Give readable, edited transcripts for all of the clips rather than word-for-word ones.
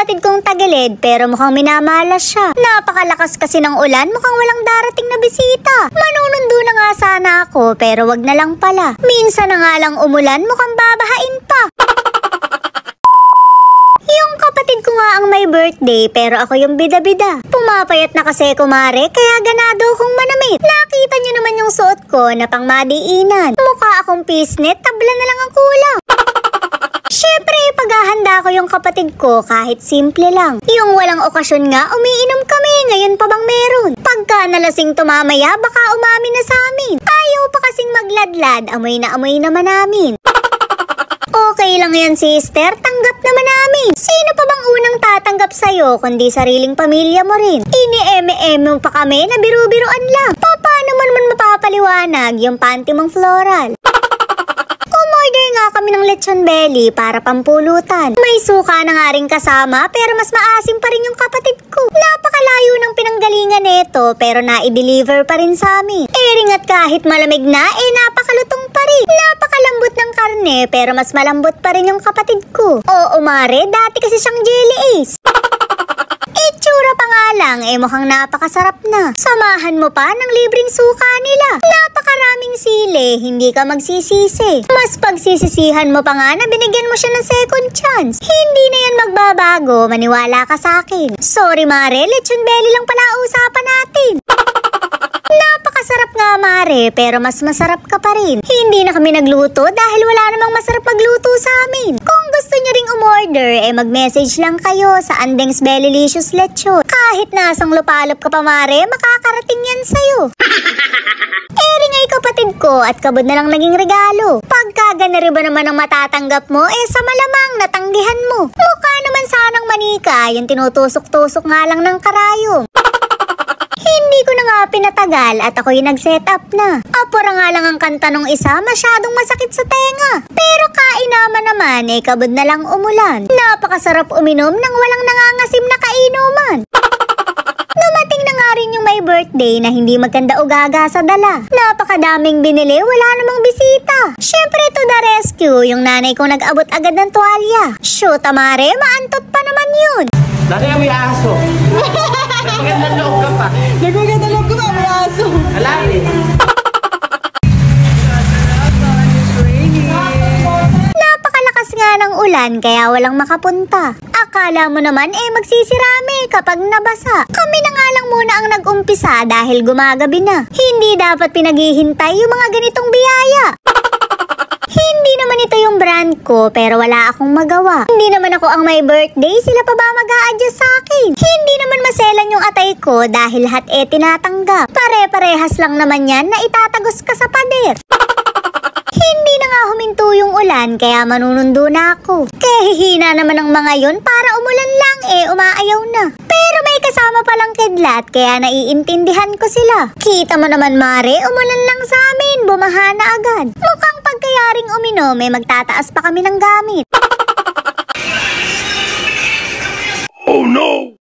kapatid kong tagilid pero mukhang minamalas siya. Napakalakas kasi ng ulan, mukhang walang darating na bisita. Manunundo na nga sana ako pero wag na lang pala. Minsan na nga lang umulan, mukhang babahain pa. Yung kapatid ko nga ang may birthday pero ako yung bida-bida. Pumapayat na kasi kumare kaya ganado kong manamit. Nakita nyo naman yung suot ko na pang madiinan. Mukha akong pisnet, tabla na lang ang kulang. Syempre, paghahanda ko yung kapatid ko kahit simple lang. Yung walang okasyon nga, umiinom kami. Ngayon pa bang meron? Pagka nalasing tumamaya, baka umami na sa amin. Ayaw pa kasing magladlad, amoy na amoy naman namin. Okay lang yan, sister. Tanggap naman namin. Sino pa bang unang tatanggap sa'yo kundi sariling pamilya mo rin? Ini-eme-eme mo pa kami na biru-biruan lang. Paano mo naman mapapaliwanag yung panty mong floral? Umorder nga kami ng lechon belly para pampulutan. May suka na nga rin kasama pero mas maasim pa rin yung kapatid ko. Napakalayo ng pinanggalingan nito pero na-i-deliver pa rin sa amin. Ring at kahit malamig na, napakalutong pa rin. Napakalambot ng karne pero mas malambot pa rin yung kapatid ko. Oo mare, dati kasi siyang jelly ace. Itsura pa nga lang, mukhang napakasarap na. Samahan mo pa ng libreng suka nila. Napakaraming sili, hindi ka magsisisi. Mas pagsisisihan mo pa nga na binigyan mo siya ng second chance. Hindi na yan magbabago, maniwala ka sa akin. Sorry mare, lechon belly lang pala usapan natin. Napakasarap nga mare, pero mas masarap ka pa rin. Hindi na kami nagluto dahil wala namang masarap magluto sa amin. Kung gusto nyo ring umorder, mag-message lang kayo sa Andeng's Bellylicious Lechon. Kahit nasang lupalop ka pa mare, makakarating yan sa'yo. Ring ay kapatid ko at kabod na lang naging regalo. Pagka ganari ba naman ang matatanggap mo, sa malamang natanggihan mo. Mukha naman sanang manika, yung tinutusok-tusok nga lang ng karayom. Hindi ko na nga pinatagal at ako'y nag-set up na. Apura nga lang ang kanta nung isa, masyadong masakit sa tenga. Pero kainaman naman, kabod na lang umulan. Napakasarap uminom nang walang nangangasim na kainuman. Dumating na nga rin yung may birthday na hindi magkanda o gaga sa dala. Napakadaming binili, wala namang bisita. Syempre to the rescue, yung nanay kong nag-abot agad ng tuwalya. Shoot, amare, maantot pa naman yun. Dati nga may aso. Nagpagandang loob ka pa. Nagpagandang loob ka pa, may aso. Alari. Napakalakas nga ng ulan kaya walang makapunta. Akala mo naman magsisirami kapag nabasa. Kami na nga lang muna ang nag-umpisa dahil gumagabi na. Hindi dapat pinaghihintay yung mga ganitong biyaya. Hindi naman ito yung brand ko pero wala akong magawa. Hindi naman ako ang may birthday, sila pa ba mag-a-adjust sa akin? Hindi naman maselan yung atay ko dahil lahat tinatanggap. Pare-parehas lang naman yan na itatagos ka sa pader. Hindi na nga huminto yung ulan kaya manunundo na ako. Kaya hihina naman ng mga yon para umulan lang umaayaw na. Pero may kasama palang kidlat kaya naiintindihan ko sila. Kita mo naman mare, umulan lang sa amin, bumaha na agad. Mukhang pagkayaring uminom magtataas pa kami ng gamit. Oh no!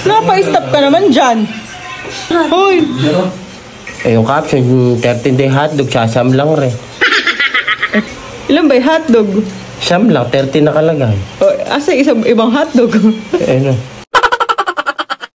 Napa-stop ka naman dyan. Hoy! Yung caption, 13-day hotdog, sasam lang rin. Ilan ba yung hotdog? Siyam lang, 30 nakalagay. Asa isang ibang hotdog? Ano?